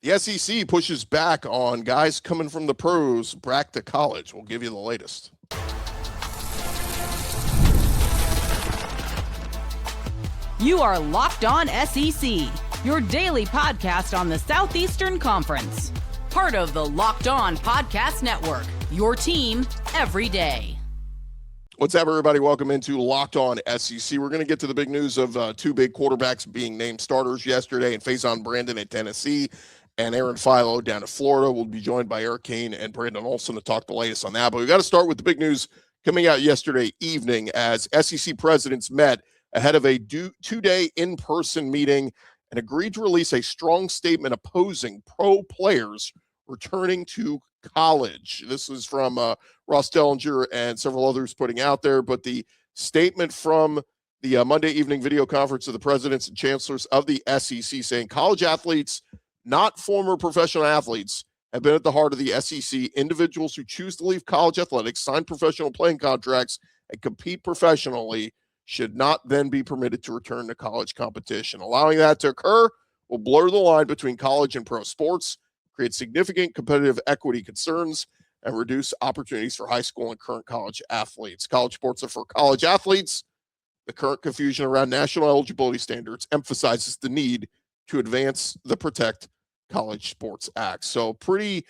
The SEC pushes back on guys coming from the pros back to college. We'll give you the latest. You are Locked On SEC, your daily podcast on the Southeastern Conference. Part of the Locked On Podcast Network, your team every day. What's up, everybody? Welcome into Locked On SEC. We're going to get to the big news of two big quarterbacks being named starters yesterday, and Faizon Brandon at Tennessee and Aaron Philo down at Florida. We'll be joined by Cain and Brandon Olsen to talk the latest on that. But we got to start with the big news coming out yesterday evening as SEC presidents met ahead of a two-day in-person meeting and agreed to release a strong statement opposing pro players returning to college. This is from Ross Dellinger and several others putting out there, but the statement from the Monday evening video conference of the presidents and chancellors of the SEC saying college athletes, not former professional athletes, have been at the heart of the SEC. Individuals who choose to leave college athletics, sign professional playing contracts, and compete professionally should not then be permitted to return to college competition. Allowing that to occur will blur the line between college and pro sports, create significant competitive equity concerns, and reduce opportunities for high school and current college athletes. College sports are for college athletes. The current confusion around national eligibility standards emphasizes the need to advance the Protect College Sports Act. So pretty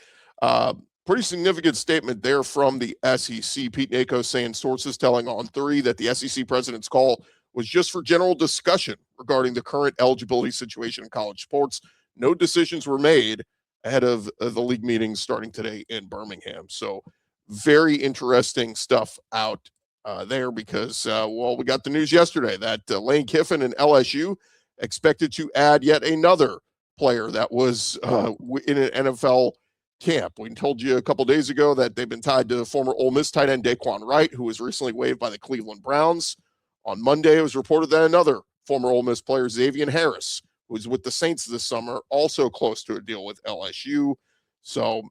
significant statement there from the SEC. Pete Nako saying sources telling On3 that the SEC president's call was just for general discussion regarding the current eligibility situation in college sports. No decisions were made ahead of the league meetings starting today in Birmingham. So very interesting stuff out there because, we got the news yesterday that Lane Kiffin and LSU expected to add yet another player that was in an NFL camp. We told you a couple days ago that they've been tied to former Ole Miss tight end Daquan Wright, who was recently waived by the Cleveland Browns. On Monday, it was reported that another former Ole Miss player, Xavier Harris, who was with the Saints this summer, also close to a deal with LSU. So,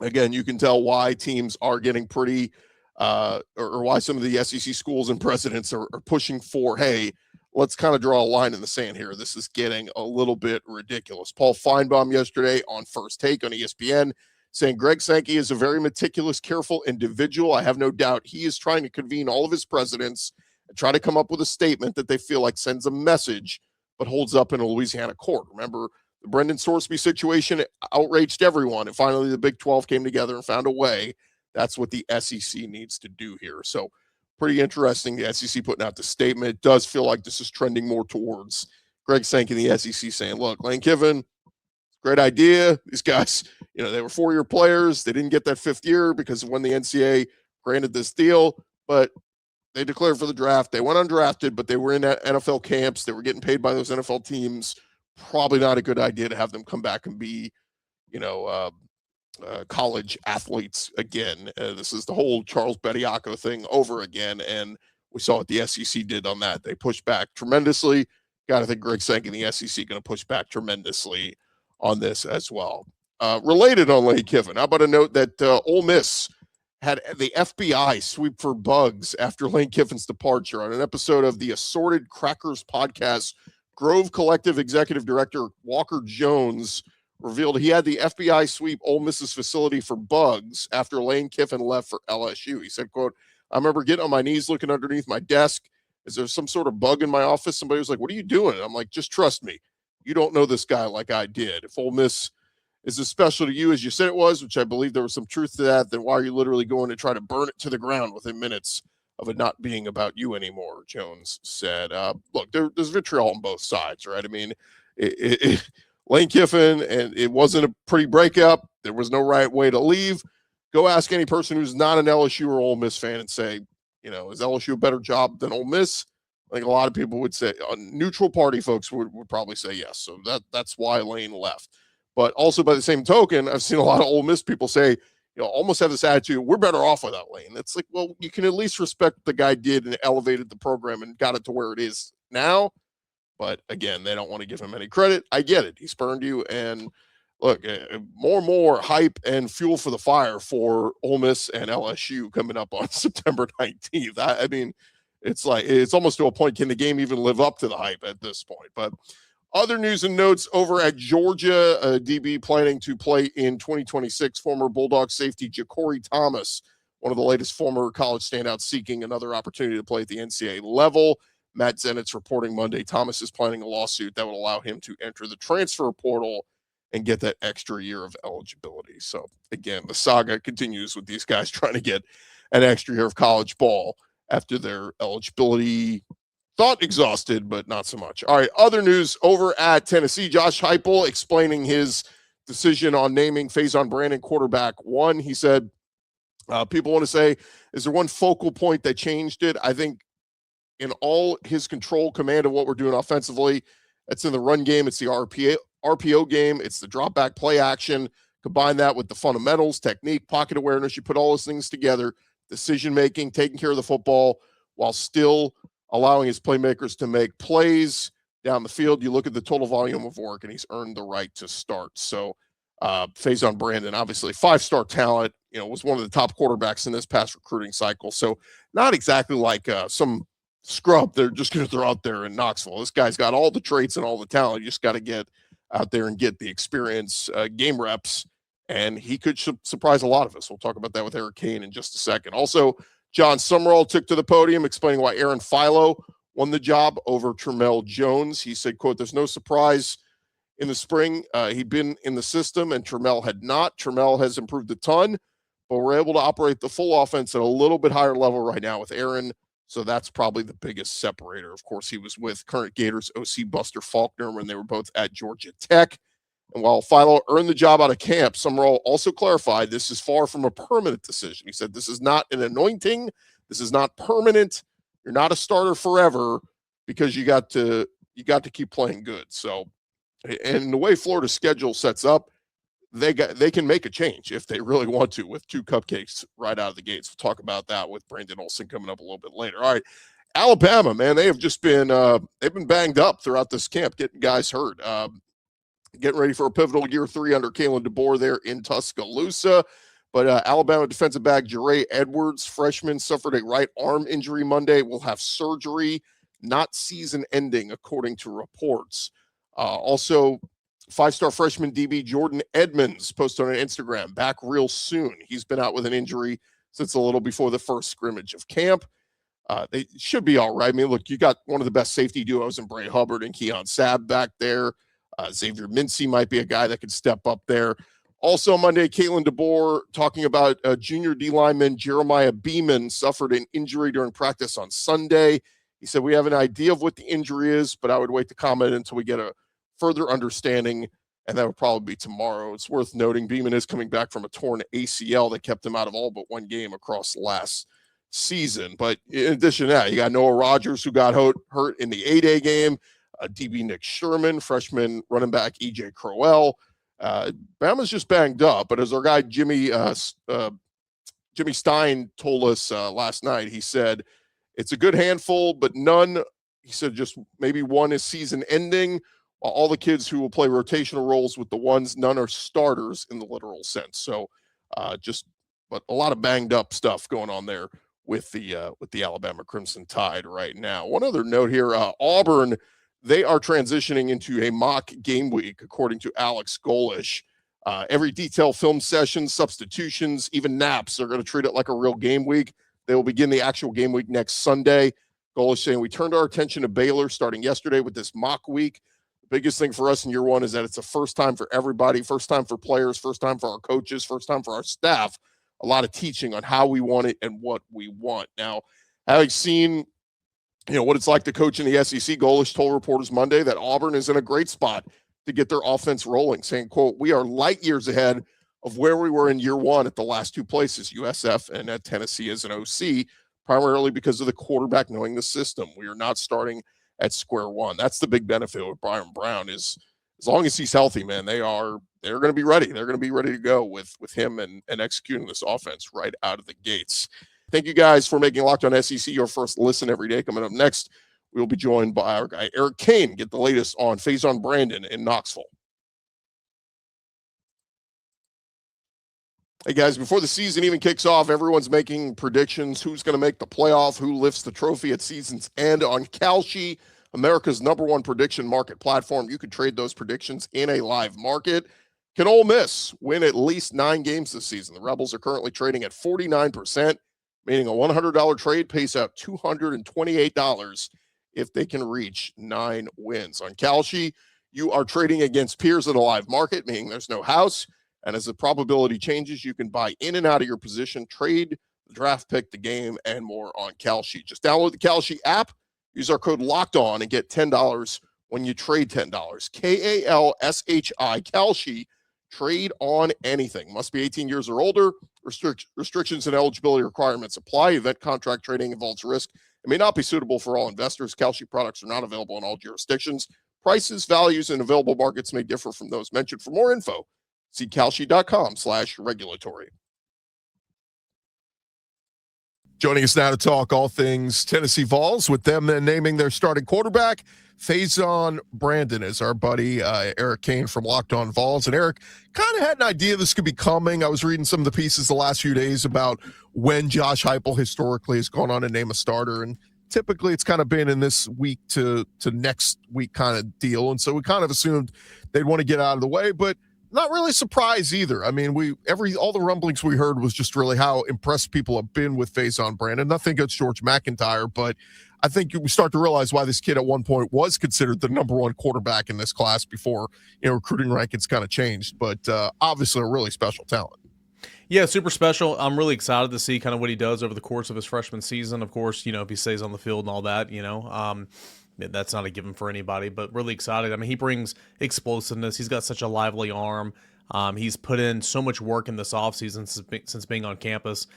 again, you can tell why teams are getting pretty or why some of the SEC schools and presidents are pushing for, hey, let's kind of draw a line in the sand here. This is getting a little bit ridiculous. Paul Feinbaum yesterday on First Take on ESPN saying Greg Sankey is a very meticulous, careful individual. I have no doubt he is trying to convene all of his presidents and try to come up with a statement that they feel like sends a message but holds up in a Louisiana court. Remember, the Brendan Sorsby situation outraged everyone, and finally the Big 12 came together and found a way. That's what the SEC needs to do here. So pretty interesting, the SEC putting out the statement. It does feel like this is trending more towards Greg Sankey and the SEC saying, look, Lane Kiffin, great idea. These guys, they were four-year players. They didn't get that fifth year because of when the NCAA granted this deal, but they declared for the draft. They went undrafted, but they were in NFL camps. They were getting paid by those NFL teams. Probably not a good idea to have them come back and be, college athletes again. This is the whole Charles Bediako thing over again, and we saw what the SEC did on that. They pushed back tremendously. Got to think Greg Sankey and the SEC going to push back tremendously on this as well. Related on Lane Kiffin, how about a note that Ole Miss had the FBI sweep for bugs after Lane Kiffin's departure. On an episode of the Assorted Crackers podcast, Grove Collective Executive Director Walker Jones revealed he had the FBI sweep Ole Miss's facility for bugs after Lane Kiffin left for LSU. He said, quote, I remember getting on my knees looking underneath my desk. Is there some sort of bug in my office? Somebody was like, what are you doing? I'm like, just trust me. You don't know this guy like I did. If Ole Miss is as special to you as you said it was, which I believe there was some truth to that, then why are you literally going to try to burn it to the ground within minutes of it not being about you anymore? Jones said, look, there's vitriol on both sides, right? I mean, Lane Kiffin, and it wasn't a pretty breakup. There was no right way to leave. Go ask any person who's not an LSU or Ole Miss fan and say, is LSU a better job than Ole Miss? I think a lot of people would say, neutral party folks would probably say yes. So that's why Lane left. But also by the same token, I've seen a lot of Ole Miss people say, almost have this attitude, we're better off without Lane. It's like, well, you can at least respect what the guy did and elevated the program and got it to where it is now. But again, they don't want to give him any credit. I get it. He spurned you. And look, more and more hype and fuel for the fire for Ole Miss and LSU coming up on September 19th. I mean, it's almost to a point, can the game even live up to the hype at this point? But Other news and notes over at Georgia, DB planning to play in 2026, former Bulldog safety Ja'Cory Thomas, one of the latest former college standouts seeking another opportunity to play at the NCAA level. Matt Zennett's reporting Monday Thomas is planning a lawsuit that would allow him to enter the transfer portal and get that extra year of eligibility. So again, the saga continues with these guys trying to get an extra year of college ball after their eligibility thought exhausted, but not so much. All right, other news over at Tennessee. Josh Heupel explaining his decision on naming Faizon Brandon quarterback one. He said, people want to say, is there one focal point that changed it? I think in all his control, command of what we're doing offensively, it's in the run game, it's the RPO game, it's the drop back play action. Combine that with the fundamentals, technique, pocket awareness. You put all those things together, decision making, taking care of the football while still allowing his playmakers to make plays down the field. You look at the total volume of work, and he's earned the right to start. So Faizon Brandon, obviously 5-star talent, was one of the top quarterbacks in this past recruiting cycle. So not exactly like some scrub they're just going to throw out there in Knoxville. This guy's got all the traits and all the talent. You just got to get out there and get the experience, game reps, and he could surprise a lot of us. We'll talk about that with Eric Cain in just a second. Also, John Summerall took to the podium explaining why Aaron Philo won the job over Tramel Jones. He said, quote, there's no surprise in the spring. He'd been in the system and Tramel had not. Tramel has improved a ton, but we're able to operate the full offense at a little bit higher level right now with Aaron. So that's probably the biggest separator. Of course, he was with current Gators OC Buster Faulkner when they were both at Georgia Tech. And while Philo earned the job out of camp, Summerall also clarified this is far from a permanent decision. He said, this is not an anointing. This is not permanent. You're not a starter forever because you got to keep playing good. So, and the way Florida's schedule sets up, they can make a change if they really want to with 2 cupcakes right out of the gates. We'll talk about that with Brandon Olsen coming up a little bit later. All right. Alabama, man, they have just been they've been banged up throughout this camp, getting guys hurt. Getting ready for a pivotal year 3 under Kalen DeBoer there in Tuscaloosa. But Alabama defensive back Jere Edwards, freshman, suffered a right arm injury Monday. Will have surgery, not season ending, according to reports. Also, 5-star freshman DB Jordan Edmonds posted on Instagram, back real soon. He's been out with an injury since a little before the first scrimmage of camp. They should be all right. I mean, look, you got one of the best safety duos in Bray Hubbard and Keon Sabb back there. Xavier Mincy might be a guy that could step up there. Also Monday, Kalen DeBoer talking about junior D lineman Jeremiah Beeman suffered an injury during practice on Sunday. He said, we have an idea of what the injury is, but I would wait to comment until we get a further understanding, and that would probably be tomorrow. It's worth noting Beeman is coming back from a torn ACL that kept him out of all but one game across last season. But in addition to that, you got Noah Rogers, who got hurt in the A-Day game. DB Nick Sherman, freshman running back EJ Crowell. Bama's just banged up, but as our guy Jimmy Stein told us last night, he said it's a good handful, but none. He said just maybe one is season ending. While all the kids who will play rotational roles with the ones, none are starters in the literal sense. So but a lot of banged up stuff going on there with the Alabama Crimson Tide right now. One other note here, Auburn. They are transitioning into a mock game week, according to Alex Golish. Every detailed film session, substitutions, even naps, they're going to treat it like a real game week. They will begin the actual game week next Sunday. Golish saying, we turned our attention to Baylor starting yesterday with this mock week. The biggest thing for us in year one is that it's a first time for everybody, first time for players, first time for our coaches, first time for our staff. A lot of teaching on how we want it and what we want. Now, having seen what it's like to coach in the SEC, Golish told reporters Monday that Auburn is in a great spot to get their offense rolling, saying, quote, we are light years ahead of where we were in year one at the last 2 places, USF and at Tennessee as an OC, primarily because of the quarterback knowing the system. We are not starting at square one. That's the big benefit with Brian Brown is as long as he's healthy, man, they're going to be ready. They're going to be ready to go with him and executing this offense right out of the gates. Thank you guys for making Locked On SEC your first listen every day. Coming up next, we'll be joined by our guy Eric Cain. Get the latest on Faizon Brandon in Knoxville. Hey guys, before the season even kicks off, everyone's making predictions. Who's going to make the playoff? Who lifts the trophy at season's end on Kalshi? America's #1 prediction market platform. You can trade those predictions in a live market. Can Ole Miss win at least 9 games this season? The Rebels are currently trading at 49%, meaning a $100 trade pays out $228 if they can reach 9 wins. On Kalshi, you are trading against peers in a live market, meaning there's no house. And as the probability changes, you can buy in and out of your position, trade the draft pick, the game, and more on Kalshi. Just download the Kalshi app, use our code LOCKEDON, and get $10 when you trade $10. KALSHI, Kalshi. Trade on anything. Must be 18 years or older. Restrictions and eligibility requirements apply. Event contract trading involves risk and may not be suitable for all investors. Kalshi products are not available in all jurisdictions. Prices, values, and available markets may differ from those mentioned. For more info, see kalshi.com/regulatory. Joining us now to talk all things Tennessee Vols, with them then naming their starting quarterback, Faizon Brandon, is our buddy Eric Cain from Locked On Vols. And Eric kind of had an idea this could be coming. I was reading some of the pieces the last few days about when Josh Heupel historically has gone on to name a starter, and typically it's kind of been in this week to next week kind of deal. And so we kind of assumed they'd want to get out of the way, but not really surprised either. I mean, all the rumblings we heard was just really how impressed people have been with Faizon Brandon. Nothing against George McIntyre, but I think we start to realize why this kid at one point was considered the #1 quarterback in this class before, recruiting rankings kind of changed. But obviously a really special talent. Yeah, super special. I'm really excited to see kind of what he does over the course of his freshman season. Of course, if he stays on the field and all that, that's not a given for anybody, but really excited. I mean, he brings explosiveness. He's got such a lively arm. He's put in so much work in this offseason since being on campus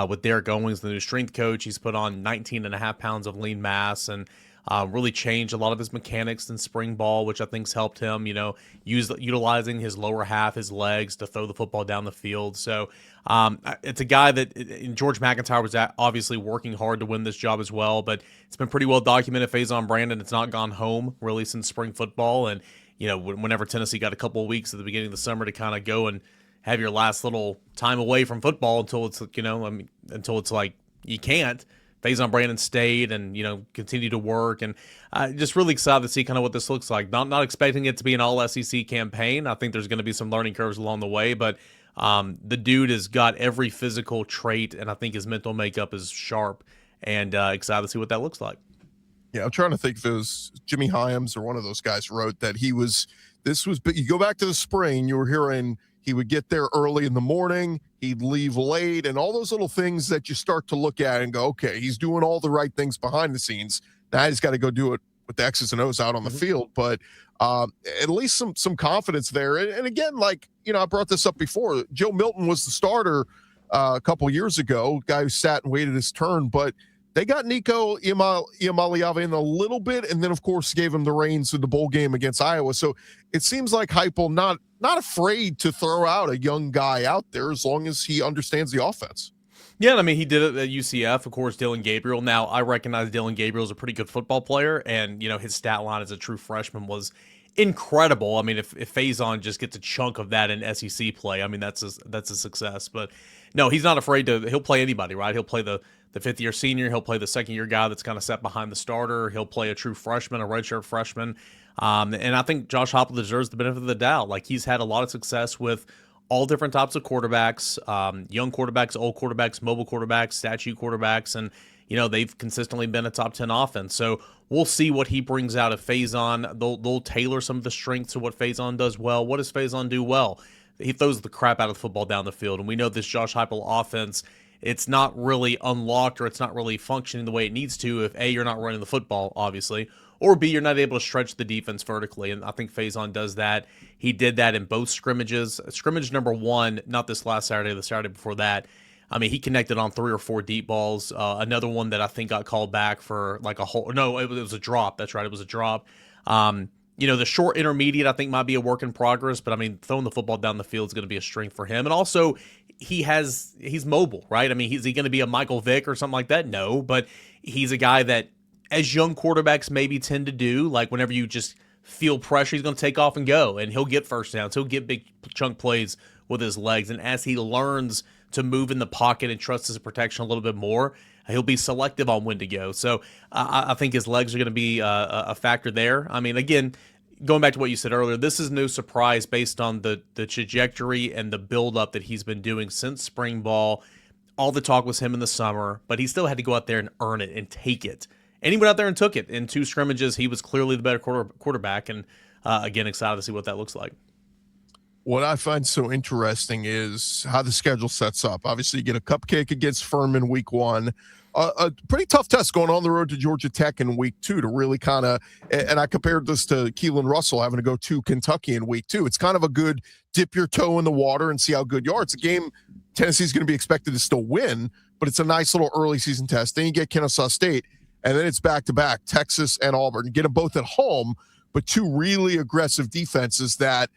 with Derek Owens, the new strength coach. He's put on 19.5 pounds of lean mass and really changed a lot of his mechanics in spring ball, which I think's helped him, utilizing his lower half, his legs to throw the football down the field. So it's a guy that George McIntyre was obviously working hard to win this job as well, but it's been pretty well documented. Faizon Brandon, it's not gone home really since spring football. And, whenever Tennessee got a couple of weeks at the beginning of the summer to kind of go and have your last little time away from football until it's, until it's like you can't. Faizon Brandon stayed and, continued to work, and just really excited to see kind of what this looks like. Not expecting it to be an all SEC campaign. I think there's going to be some learning curves along the way, but the dude has got every physical trait, and I think his mental makeup is sharp, and excited to see what that looks like. Yeah, I'm trying to think if it was Jimmy Hyams or one of those guys wrote that you go back to the spring, you were hearing he would get there early in the morning, he'd leave late, and all those little things that you start to look at and go, okay, he's doing all the right things behind the scenes. Now he's got to go do it with the X's and O's out on the field. But at least some confidence there. And again, I brought this up before. Joe Milton was the starter a couple years ago, guy who sat and waited his turn, but they got Nico Iamaleava in a little bit, and then, of course, gave him the reins in the bowl game against Iowa. So it seems like Heupel not afraid to throw out a young guy out there as long as he understands the offense. Yeah, I mean, he did it at UCF, of course, Dylan Gabriel. Now, I recognize Dylan Gabriel is a pretty good football player, and, his stat line as a true freshman was incredible. I mean, if Faizon just gets a chunk of that in SEC play, I mean, that's a success. But no, he's not afraid he'll play anybody, right? He'll play the fifth-year senior. He'll play the second-year guy that's kind of set behind the starter. He'll play a true freshman, a redshirt freshman. And I think Josh Heupel deserves the benefit of the doubt. Like, he's had a lot of success with all different types of quarterbacks, young quarterbacks, old quarterbacks, mobile quarterbacks, statue quarterbacks, and, they've consistently been a top 10 offense. So we'll see what he brings out of Faizon. They'll tailor some of the strengths to what Faizon does well. What does Faizon do well? He throws the crap out of the football down the field, and we know this Josh Heupel offense, it's not really unlocked or it's not really functioning the way it needs to if A, you're not running the football, obviously, or B, you're not able to stretch the defense vertically. And I think Faizon does that. He did that in both scrimmages. Scrimmage number 1, not this last Saturday, the Saturday before that. I mean, he connected on 3 or 4 deep balls. Another one that I think got called back for like a whole – no, it was a drop. That's right, it was a drop. The short intermediate I think might be a work in progress, but I mean, throwing the football down the field is going to be a strength for him. And also, he's mobile, right? I mean, is he going to be a Michael Vick or something like that? No, but he's a guy that, as young quarterbacks maybe tend to do, like whenever you just feel pressure, he's going to take off and go, and he'll get first downs. He'll get big chunk plays with his legs. And as he learns to move in the pocket and trust his protection a little bit more, He'll be selective on when to go. So I think his legs are going to be a factor there. I mean, again, going back to what you said earlier, this is no surprise based on the trajectory and the buildup that he's been doing since spring ball. All the talk was him in the summer, but he still had to go out there and earn it and take it. And he went out there and took it. In 2 scrimmages, he was clearly the better quarterback. And again, excited to see what that looks like. What I find so interesting is how the schedule sets up. Obviously, you get a cupcake against Furman week 1. A pretty tough test going on the road to Georgia Tech in week 2 to really kind of, and I compared this to Keelan Russell having to go to Kentucky in week 2. It's kind of a good dip your toe in the water and see how good you are. It's a game Tennessee's going to be expected to still win, but it's a nice little early season test. Then you get Kennesaw State, and then it's back-to-back, Texas and Auburn. Get them both at home, but 2 really aggressive defenses that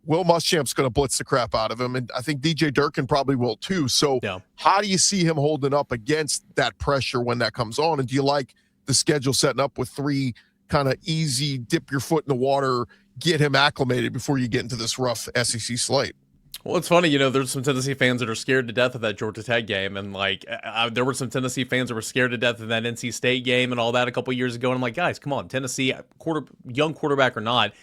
Will Muschamp's going to blitz the crap out of him, and I think DJ Durkin probably will too. So How do you see him holding up against that pressure when that comes on? And do you like the schedule setting up with 3 kind of easy, dip your foot in the water, get him acclimated before you get into this rough SEC slate? Well, it's funny, there's some Tennessee fans that are scared to death of that Georgia Tech game. And, there were some Tennessee fans that were scared to death of that NC State game and all that a couple years ago. And I'm like, guys, come on, Tennessee, young quarterback or not,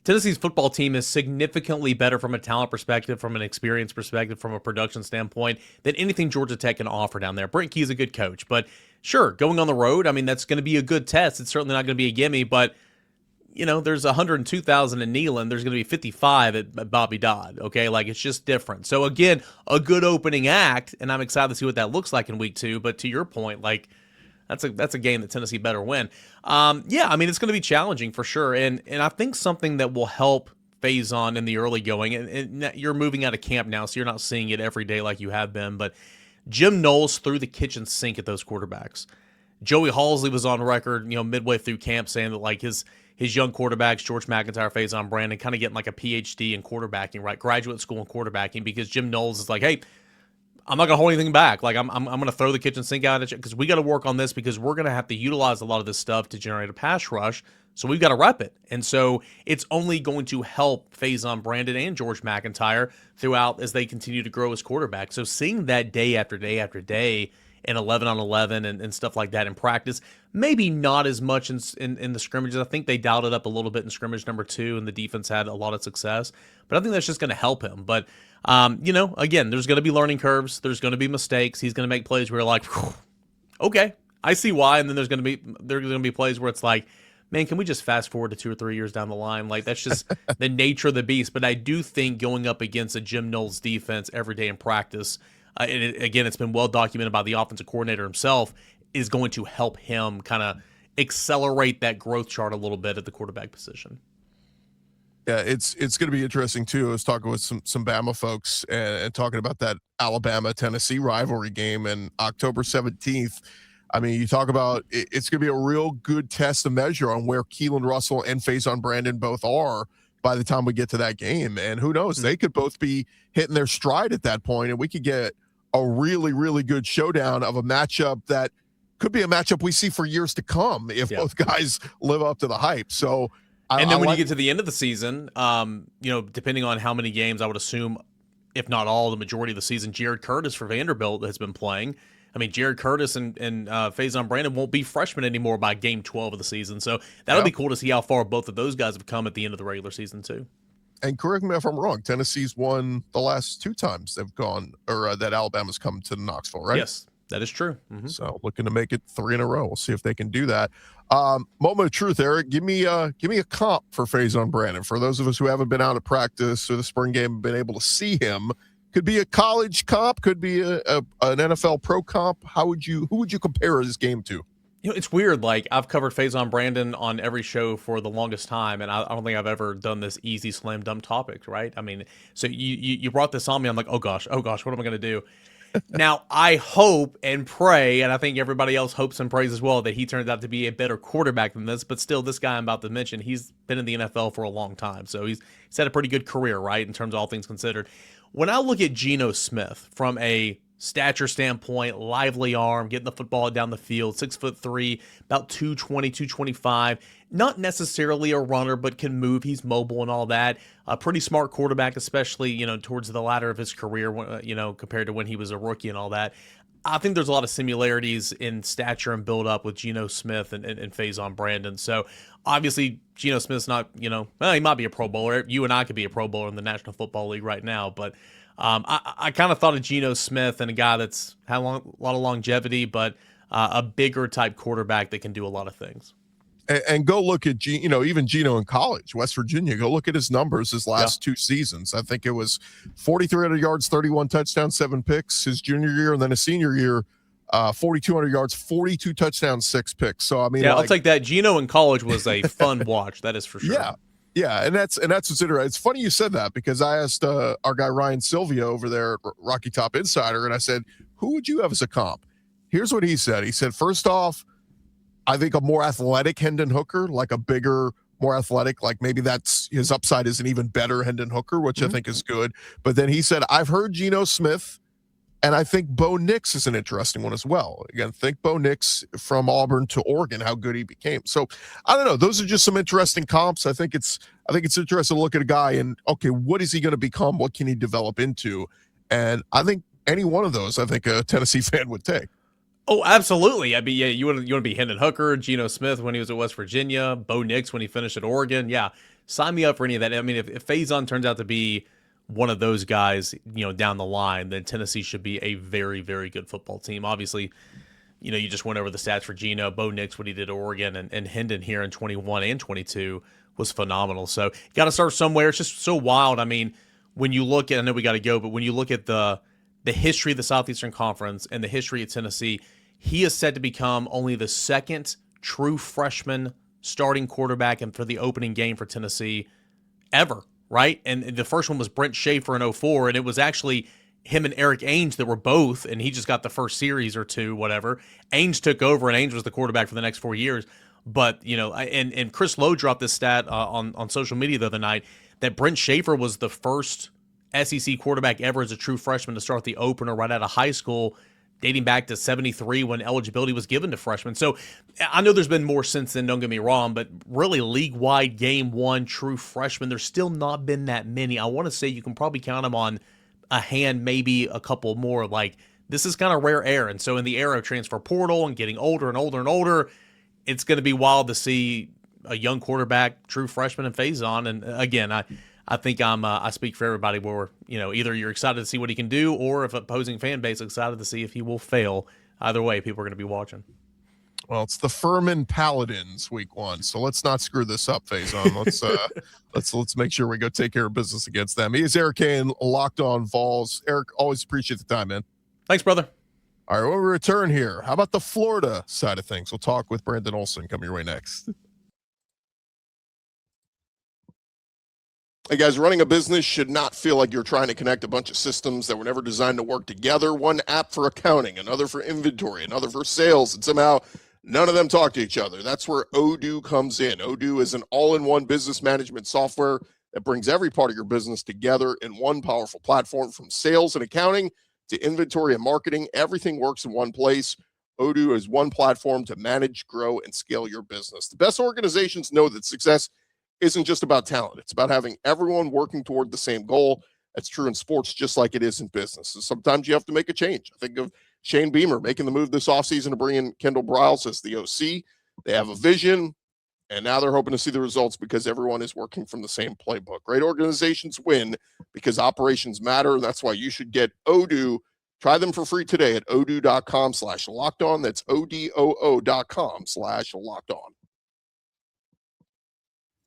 Tennessee's football team is significantly better from a talent perspective, from an experience perspective, from a production standpoint than anything Georgia Tech can offer down there. Brent Key's a good coach, but sure, going on the road, I mean, that's going to be a good test. It's certainly not going to be a gimme, but there's 102,000 in Neyland. There's going to be 55 at Bobby Dodd. Okay, it's just different. So again, a good opening act, and I'm excited to see what that looks like in week 2. But to your point, that's a game that Tennessee better win. I mean, it's going to be challenging for sure. And I think something that will help Faizon in the early going, and you're moving out of camp now, so you're not seeing it every day like you have been, but Jim Knowles threw the kitchen sink at those quarterbacks. Joey Halsley was on record, midway through camp saying that his young quarterbacks, George McIntyre, Faizon Brandon, kind of getting a PhD in quarterbacking, right? Graduate school in quarterbacking, because Jim Knowles is like, hey, I'm not going to hold anything back. I'm going to throw the kitchen sink out at you because we got to work on this because we're going to have to utilize a lot of this stuff to generate a pass rush. So we've got to rep it. And so it's only going to help Faizon Brandon and George McIntyre throughout as they continue to grow as quarterbacks. So seeing that day after day after day in 11 on 11 and stuff like that in practice, maybe not as much in the scrimmages. I think they dialed it up a little bit in scrimmage number 2 and the defense had a lot of success. But I think that's just going to help him. But again, there's going to be learning curves. There's going to be mistakes. He's going to make plays where you're like, okay, I see why. And then there's going to be plays where it's like, man, can we just fast forward to 2 or 3 years down the line? That's just the nature of the beast. But I do think going up against a Jim Knowles defense every day in practice, again, it's been well documented by the offensive coordinator himself, is going to help him kind of accelerate that growth chart a little bit at the quarterback position. Yeah, it's going to be interesting too. I was talking with some Bama folks and talking about that Alabama-Tennessee rivalry game and October 17th. I mean, you talk about it's going to be a real good test to measure on where Keelan Russell and Faizon Brandon both are by the time we get to that game. And who knows, they could both be hitting their stride at that point, and we could get a really, really good showdown of a matchup that could be a matchup we see for years to come if both guys live up to the hype. So, and then when you get to the end of the season, depending on how many games, I would assume, if not all, the majority of the season, Jared Curtis for Vanderbilt has been playing. I mean, Jared Curtis and Faizon Brandon won't be freshmen anymore by game 12 of the season. So that'll be cool to see how far both of those guys have come at the end of the regular season too. And correct me if I'm wrong, Tennessee's won the last 2 times they've gone, or that Alabama's come to Knoxville, right? Yes, that is true. Mm-hmm. So looking to make it 3 in a row. We'll see if they can do that. Moment of truth, Eric. Give me a comp for Faizon Brandon. For those of us who haven't been out at practice or the spring game, been able to see him. Could be a college comp, could be an NFL pro comp. Who would you compare this game to? It's weird. I've covered Faizon Brandon on every show for the longest time, and I don't think I've ever done this easy slam dunk topic, right? I mean, so you brought this on me. I'm like, oh gosh, what am I going to do? Now, I hope and pray, and I think everybody else hopes and prays as well, that he turns out to be a better quarterback than this. But still, this guy I'm about to mention, he's been in the NFL for a long time, so he's had a pretty good career, right, in terms of all things considered. When I look at Geno Smith from a stature standpoint, lively arm, getting the football down the field, 6'3", about 220, 225, not necessarily a runner, but can move. He's mobile and all that. A pretty smart quarterback, especially, towards the latter of his career, compared to when he was a rookie and all that. I think there's a lot of similarities in stature and build up with Geno Smith and Faizon Brandon. So obviously Geno Smith's not, well, he might be a Pro Bowler. You and I could be a Pro Bowler in the National Football League right now. But I kind of thought of Geno Smith and a guy that's had a lot of longevity, but a bigger type quarterback that can do a lot of things. And go look at even Geno in college, West Virginia. Go look at his numbers his last 2 seasons. I think it was 4,300 yards, 31 touchdowns, 7 picks his junior year, and then his senior year, 4,200 yards, 42 touchdowns, 6 picks. So I mean, I'll take that. Geno in college was a fun watch. That is for sure. Yeah, and that's what's interesting. It's funny you said that because I asked our guy Ryan Sylvia over there at Rocky Top Insider, and I said, "Who would you have as a comp?" Here's what he said. He said, first off, I think a more athletic Hendon Hooker, like a bigger, more athletic, like maybe that's his upside is an even better Hendon Hooker, which I think is good. But then he said, I've heard Geno Smith, and I think Bo Nix is an interesting one as well. Again, think Bo Nix from Auburn to Oregon, how good he became. So I don't know. Those are just some interesting comps. I think it's interesting to look at a guy and, okay, what is he going to become? What can he develop into? And I think any one of those, I think a Tennessee fan would take. Oh, absolutely. I mean, yeah, you want to be Hendon Hooker, Geno Smith when he was at West Virginia, Bo Nix when he finished at Oregon. Yeah, sign me up for any of that. I mean, if Faizon turns out to be one of those guys, down the line, then Tennessee should be a very, very good football team. Obviously, you just went over the stats for Geno, Bo Nix, what he did at Oregon, and Hendon here in 21 and 22 was phenomenal. So you got to start somewhere. It's just so wild. I mean, when you look at, I know we got to go, but when you look at the history of the Southeastern Conference and the history of Tennessee, he is set to become only the second true freshman starting quarterback and for the opening game for Tennessee ever, right? And the first one was Brent Schaefer in 2004, and it was actually him and Eric Ainge that were both, and he just got the first series or two, whatever. Ainge took over, and Ainge was the quarterback for the next 4 years. But, and Chris Lowe dropped this stat on social media the other night that Brent Schaefer was the first SEC quarterback ever as a true freshman to start the opener right out of high school, dating back to 73 when eligibility was given to freshmen. So I know there's been more since then, don't get me wrong, but really league-wide game one true freshman, there's still not been that many. I want to say you can probably count them on a hand, maybe a couple more. Like, this is kind of rare air. And so in the era of transfer portal and getting older and older and older, it's going to be wild to see a young quarterback, true freshman, and Faizon. And again, I think I speak for everybody where, either you're excited to see what he can do, or if opposing fan base is excited to see if he will fail. Either way, people are going to be watching. Well, it's the Furman Paladins week 1, so let's not screw this up, Faizon. Let's make sure we go take care of business against them. He is Eric Cain, Locked On Vols. Eric, always appreciate the time, man. Thanks, brother. All right, when we return here, how about the Florida side of things? We'll talk with Brandon Olsen coming your way next. Hey guys, running a business should not feel like you're trying to connect a bunch of systems that were never designed to work together. One app for accounting, another for inventory, another for sales, and somehow none of them talk to each other. That's where Odoo comes in. Odoo is an all-in-one business management software that brings every part of your business together in one powerful platform. From sales and accounting to inventory and marketing, everything works in one place. Odoo is one platform to manage, grow, and scale your business. The best organizations know that success isn't just about talent. It's about having everyone working toward the same goal. That's true in sports just like it is in business. So sometimes you have to make a change. I think of Shane Beamer making the move this offseason to bring in Kendall Briles as the OC. They have a vision, and now they're hoping to see the results because everyone is working from the same playbook. Great organizations win because operations matter. That's why you should get Odoo. Try them for free today at odoo.com/lockedon. That's odoo.com/lockedon.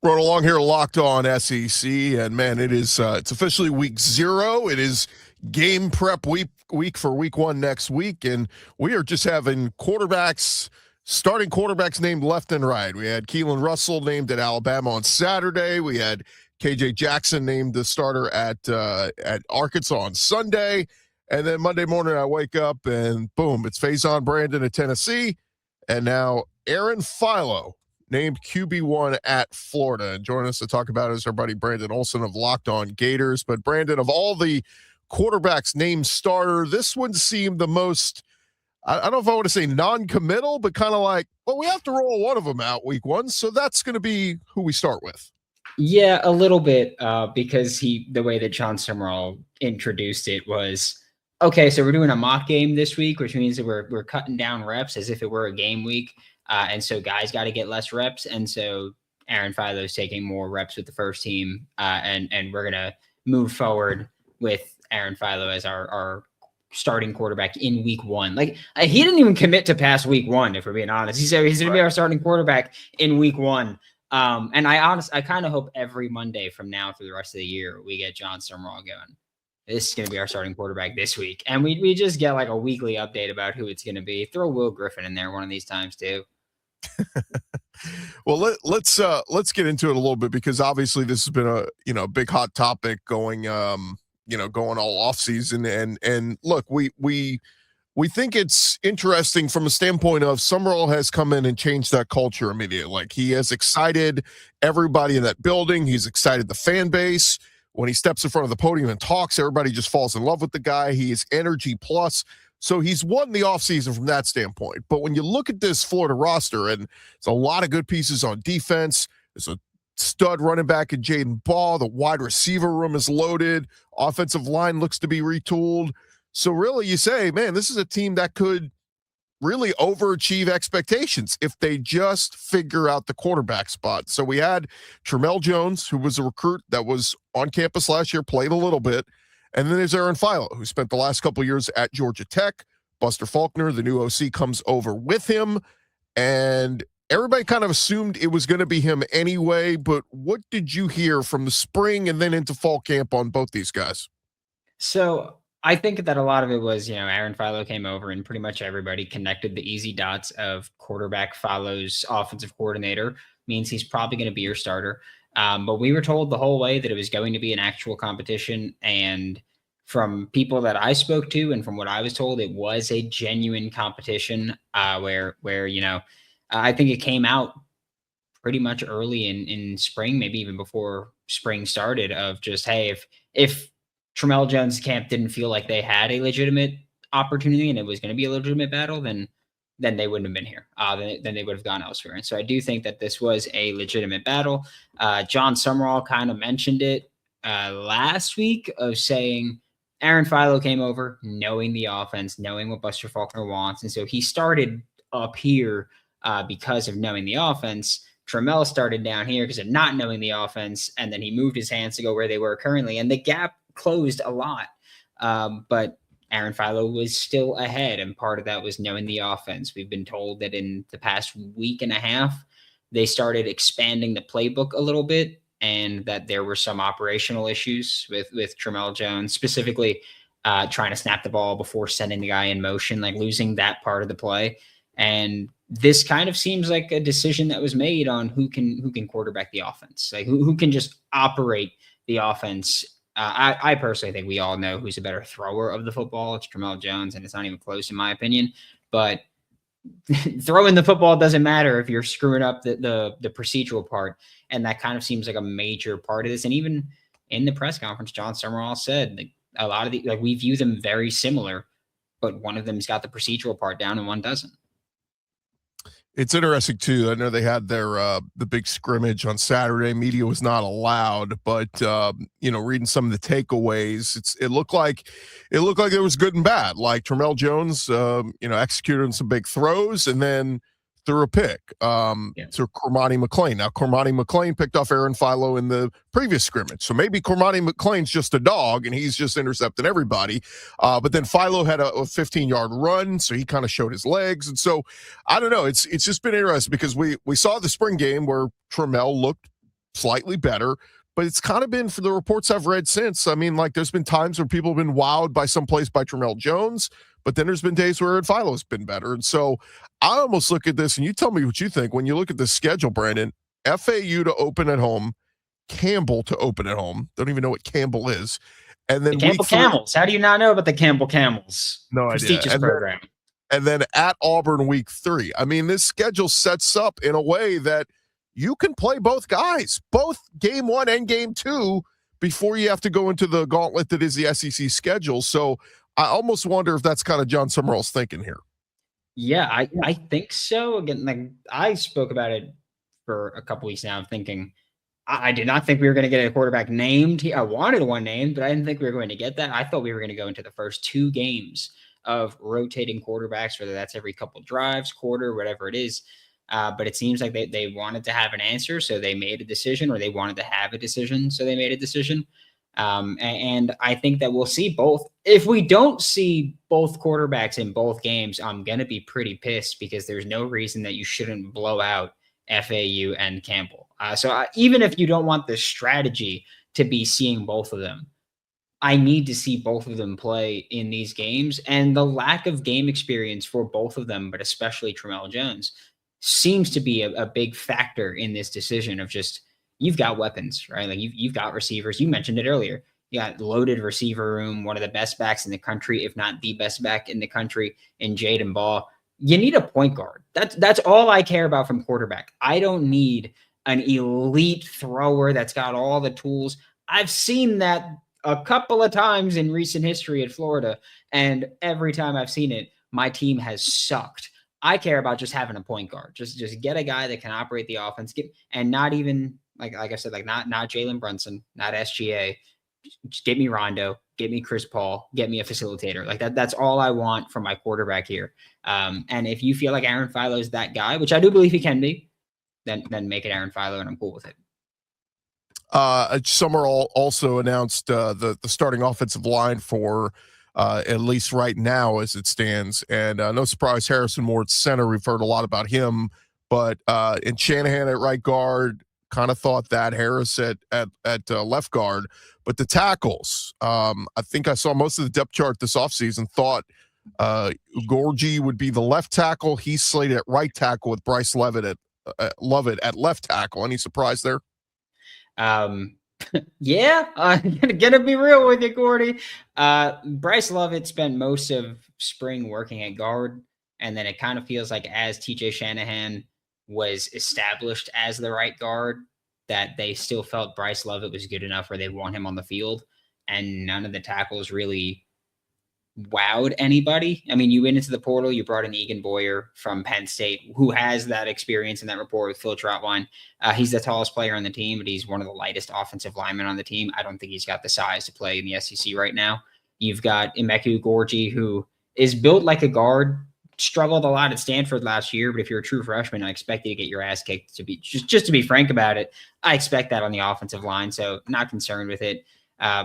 Run along here, Locked On SEC, and man, it's officially week 0. It is game prep week for week 1 next week, and we are just having starting quarterbacks named left and right. We had Keelan Russell named at Alabama on Saturday. We had KJ Jackson named the starter at Arkansas on Sunday, and then Monday morning I wake up and boom, it's Faizon Brandon at Tennessee, and now Aaron Philo named QB1 at Florida. And joining us to talk about it is our buddy Brandon Olsen of Locked On Gators. But Brandon, of all the quarterbacks named starter, this one seemed the most, I don't know if I want to say non-committal, but kind of like, well, we have to roll one of them out week 1, so that's going to be who we start with. Yeah, a little bit, because the way that John Summerall introduced it was, okay, so we're doing a mock game this week, which means that we're cutting down reps as if it were a game week. And so guys got to get less reps. And so Aaron Philo is taking more reps with the first team. And we're going to move forward with Aaron Philo as our starting quarterback in week 1. Like he didn't even commit to past week 1, if we're being honest. He said he's going to be our starting quarterback in week 1. And I kind of hope every Monday from now through the rest of the year, we get John Summerall going. This is going to be our starting quarterback this week. And we just get like a weekly update about who it's going to be. Throw Will Griffin in there one of these times too. Well, let's get into it a little bit, because obviously this has been a big hot topic going going all off season. And look, we think it's interesting from a standpoint of Summerall has come in and changed that culture immediately. Like he has excited everybody in that building. He's excited the fan base. When he steps in front of the podium and talks, everybody just falls in love with the guy. He is energy plus. So he's won the offseason from that standpoint. But when you look at this Florida roster, and there's a lot of good pieces on defense, there's a stud running back in Jaden Ball. The wide receiver room is loaded. Offensive line looks to be retooled. So really you say, man, this is a team that could really overachieve expectations if they just figure out the quarterback spot. So we had Tramel Jones, who was a recruit that was on campus last year, played a little bit. And then there's Aaron Philo, who spent the last couple of years at Georgia Tech. Buster Faulkner, the new OC, comes over with him. And everybody kind of assumed it was going to be him anyway. But what did you hear from the spring and then into fall camp on both these guys? So I think that a lot of it was, Aaron Philo came over and pretty much everybody connected the easy dots of quarterback Philo's offensive coordinator means he's probably going to be your starter. But we were told the whole way that it was going to be an actual competition. And from people that I spoke to and from what I was told, it was a genuine competition where I think it came out pretty much early in spring, maybe even before spring started, of just, hey, if Tramel Jones' camp didn't feel like they had a legitimate opportunity and it was going to be a legitimate battle, then they wouldn't have been here. Then they would have gone elsewhere. And so I do think that this was a legitimate battle. John Summerall kind of mentioned it last week of saying Aaron Philo came over knowing the offense, knowing what Buster Faulkner wants. And so he started up here because of knowing the offense. Tramel started down here because of not knowing the offense. And then he moved his hands to go where they were currently. And the gap closed a lot. But Aaron Philo was still ahead, and part of that was knowing the offense. We've been told that in the past week and a half, they started expanding the playbook a little bit, and that there were some operational issues with Tramel Jones, specifically trying to snap the ball before sending the guy in motion, like losing that part of the play. And this kind of seems like a decision that was made on who can quarterback the offense, like who can just operate the offense. I personally think we all know who's a better thrower of the football. It's Tramel Jones, and it's not even close in my opinion. But throwing the football doesn't matter if you're screwing up the procedural part, and that kind of seems like a major part of this. And even in the press conference, John Summerall said like a lot of we view them very similar, but one of them's got the procedural part down and one doesn't. It's interesting too. I know they had their the big scrimmage on Saturday. Media was not allowed, but reading some of the takeaways, it looked like it was good and bad. Like Tramel Jones, executed on some big throws and then threw a pick to Cormani McClain. Now Cormani McClain picked off Aaron Philo in the previous scrimmage, so maybe Cormani McClain's just a dog and he's just intercepting everybody. But then Philo had a 15-yard run, so he kind of showed his legs, and so I don't know. It's just been interesting because we saw the spring game where Tramel looked slightly better. But it's kind of been, for the reports I've read since, I mean, like there's been times where people have been wowed by some plays by Tramel Jones, but then there's been days where Aaron Philo has been better. And so I almost look at this, and you tell me what you think. When you look at the schedule, Brandon, FAU to open at home, Campbell to open at home. Don't even know what Campbell is. And then the Campbell Camels. How do you not know about the Campbell Camels? No idea. Prestigious program. And then at Auburn week 3. I mean, this schedule sets up in a way that you can play both guys, both game 1 and game 2, before you have to go into the gauntlet that is the SEC schedule. So I almost wonder if that's kind of John Summerall's thinking here. Yeah, I think so. Again, like I spoke about it for a couple weeks now, thinking I did not think we were going to get a quarterback named. I wanted one named, but I didn't think we were going to get that. I thought we were going to go into the first 2 games of rotating quarterbacks, whether that's every couple drives, quarter, whatever it is. But it seems like they wanted to have an answer, so they made a decision, or they wanted to have a decision, so they made a decision. And I think that we'll see both. If we don't see both quarterbacks in both games, I'm going to be pretty pissed, because there's no reason that you shouldn't blow out FAU and Campbell. Even if you don't want the strategy to be seeing both of them, I need to see both of them play in these games. And the lack of game experience for both of them, but especially Tramel Jones, seems to be a big factor in this decision of just, you've got weapons, right? Like you've got receivers. You mentioned it earlier. You got loaded receiver room, one of the best backs in the country, if not the best back in the country, in Jaden Ball. You need a point guard. That's all I care about from quarterback. I don't need an elite thrower that's got all the tools. I've seen that a couple of times in recent history at Florida, and every time I've seen it, my team has sucked. I care about just having a point guard. Just get a guy that can operate the offense, and not even like I said, like not Jalen Brunson, not SGA. Just get me Rondo, get me Chris Paul, get me a facilitator. Like that's all I want from my quarterback here. And if you feel like Aaron Philo is that guy, which I do believe he can be, then make it Aaron Philo, and I'm cool with it. Summer also announced the starting offensive line for at least right now as it stands. And no surprise, Harrison Moore at center. We've heard a lot about him, but in Shanahan at right guard, kind of thought that Harris at left guard. But the tackles, I think I saw most of the depth chart this offseason, thought Gorgie would be the left tackle. He's slated at right tackle with Bryce Lovett at left tackle. Any surprise there? Yeah, I'm gonna be real with you, Gordy. Bryce Lovett spent most of spring working at guard, and then it kind of feels like as TJ Shanahan was established as the right guard, that they still felt Bryce Lovett was good enough where they want him on the field, and none of the tackles really wowed anybody. I mean, you went into the portal, you brought in Egan Boyer from Penn State, who has that experience in that rapport with Phil Trautwein. He's the tallest player on the team, but he's one of the lightest offensive linemen on the team. I don't think he's got the size to play in the SEC right now. You've got Emeka Gorgie, who is built like a guard, struggled a lot at Stanford last year, but if you're a true freshman, I expect you to get your ass kicked. To be just to be frank about it, I expect that on the offensive line, so not concerned with it.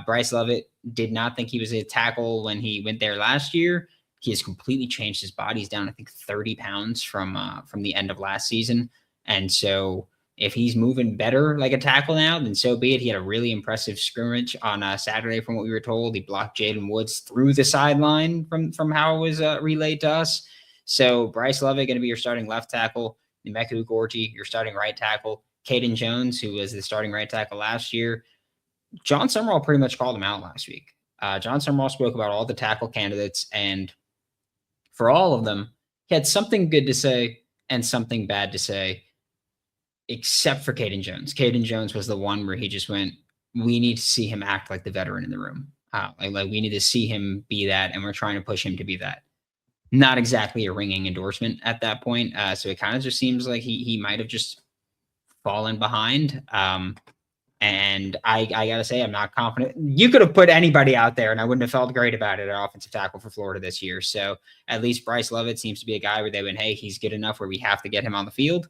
Bryce Lovett did not think he was a tackle when he went there last year. He has completely changed his body. He's down, I think, 30 pounds from the end of last season. And so if he's moving better like a tackle now, then so be it. He had a really impressive scrimmage on Saturday from what we were told. He blocked Jaden Woods through the sideline from how it was relayed to us. So Bryce Lovett going to be your starting left tackle. Emeka Gorgie, your starting right tackle. Caden Jones, who was the starting right tackle last year. John Summerall pretty much called him out last week. John Summerall spoke about all the tackle candidates, and for all of them, he had something good to say and something bad to say, except for Caden Jones. Caden Jones was the one where he just went, we need to see him act like the veteran in the room. Like we need to see him be that, and we're trying to push him to be that. Not exactly a ringing endorsement at that point. So it kind of just seems like he might have just fallen behind. And I got to say, I'm not confident. You could have put anybody out there, and I wouldn't have felt great about it at offensive tackle for Florida this year. So at least Bryce Lovett seems to be a guy where they went, hey, he's good enough where we have to get him on the field.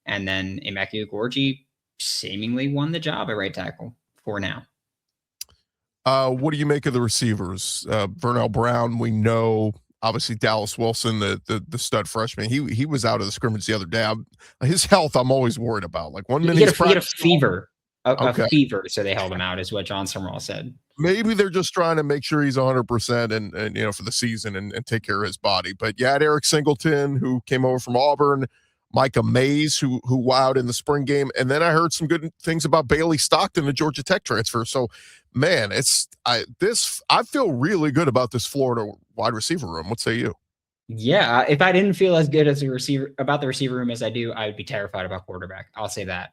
And then Emeka Gorgie seemingly won the job at right tackle for now. What do you make of the receivers? Vernell Brown, we know. Obviously, Dallas Wilson, the stud freshman, he was out of the scrimmage the other day. His health, I'm always worried about. Like 1 minute, he had a fever. Okay. A fever, so they held him out, is what John Summerall said. Maybe they're just trying to make sure he's 100% and for the season and take care of his body. But you had Eric Singleton, who came over from Auburn, Micah Mays, who wowed in the spring game, and then I heard some good things about Bailey Stockton, the Georgia Tech transfer. So, man, I feel really good about this Florida wide receiver room. What say you? Yeah, if I didn't feel as good as about the receiver room as I do, I would be terrified about quarterback. I'll say that.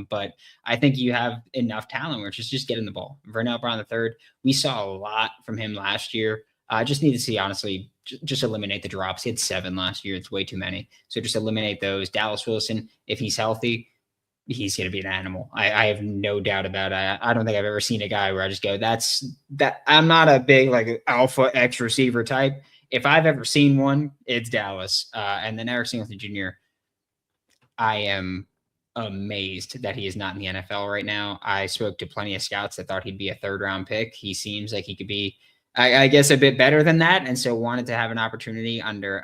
But I think you have enough talent where it's just getting the ball. Vernell Brown III, we saw a lot from him last year. I just need to see, honestly, just eliminate the drops. He had 7 last year. It's way too many. So just eliminate those. Dallas Wilson, if he's healthy, he's going to be an animal. I have no doubt about it. I don't think I've ever seen a guy where I just go, that's that. I'm not a big like alpha X receiver type. If I've ever seen one, it's Dallas. And then Eric Singleton Jr., I am amazed that he is not in the NFL right now. I spoke to plenty of scouts that thought he'd be a 3rd-round pick. He seems like he could be, I guess, a bit better than that. And so wanted to have an opportunity under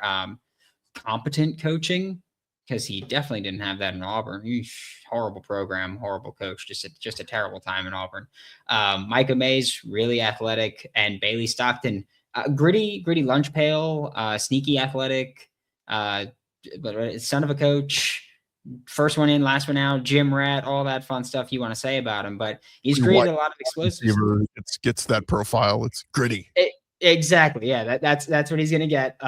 competent coaching, because he definitely didn't have that in Auburn. Eesh, horrible program, horrible coach, just a terrible time in Auburn. Micah Mays, really athletic, and Bailey Stockton, gritty lunch pail, sneaky athletic, but son of a coach. First one in, last one out, gym rat, all that fun stuff you want to say about him. But he's created a lot of explosives. It gets that profile. It's gritty. Exactly. Yeah, that's what he's gonna get. But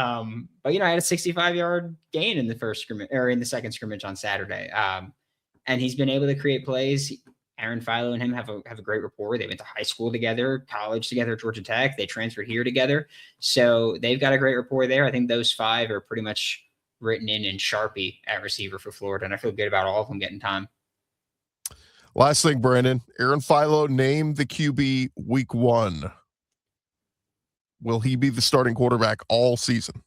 I had a 65-yard gain in the first scrimmage, or in the second scrimmage on Saturday. And he's been able to create plays. Aaron Philo and him have a great rapport. They went to high school together, college together at Georgia Tech. They transferred here together. So they've got a great rapport there. I think those 5 are pretty much written in Sharpie at receiver for Florida, and I feel good about all of them getting time. Last thing, Brandon, Aaron Philo named the QB week 1. Will he be the starting quarterback all season?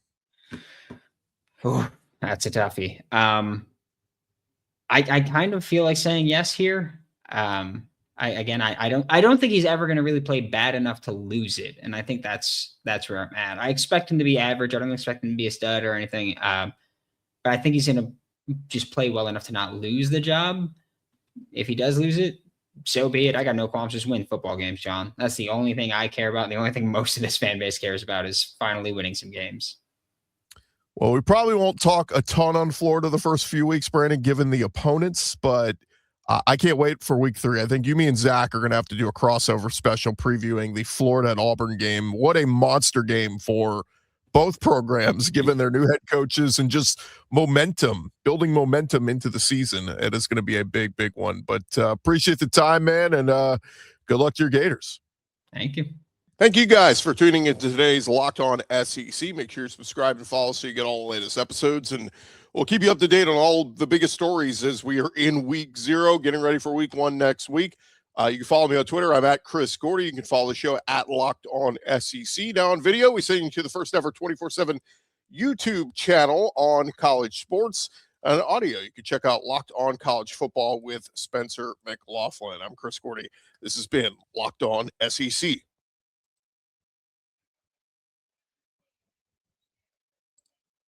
Oh, that's a toughie. I kind of feel like saying yes here. I don't think he's ever going to really play bad enough to lose it, and I think that's where I'm at. I expect him to be average. I don't expect him to be a stud or anything. But I think he's going to just play well enough to not lose the job. If he does lose it, so be it. I got no qualms. Just win football games, John. That's the only thing I care about. And the only thing most of this fan base cares about is finally winning some games. Well, we probably won't talk a ton on Florida the first few weeks, Brandon, given the opponents, but I can't wait for week 3. I think you, me, and Zach are going to have to do a crossover special previewing the Florida and Auburn game. What a monster game for both programs, given their new head coaches and just momentum, building momentum into the season. It is going to be a big, big one. But appreciate the time, man, and good luck to your Gators. Thank you. Thank you guys for tuning into today's Locked On SEC. Make sure you subscribe and follow so you get all the latest episodes, and we'll keep you up to date on all the biggest stories as we are in week 0, getting ready for week 1 next week. You can follow me on Twitter. I'm at Chris Gordy. You can follow the show at Locked On SEC. Now on video, we send you to the first ever 24/7 YouTube channel on college sports. And audio, you can check out Locked On College Football with Spencer McLaughlin. I'm Chris Gordy. This has been Locked On SEC.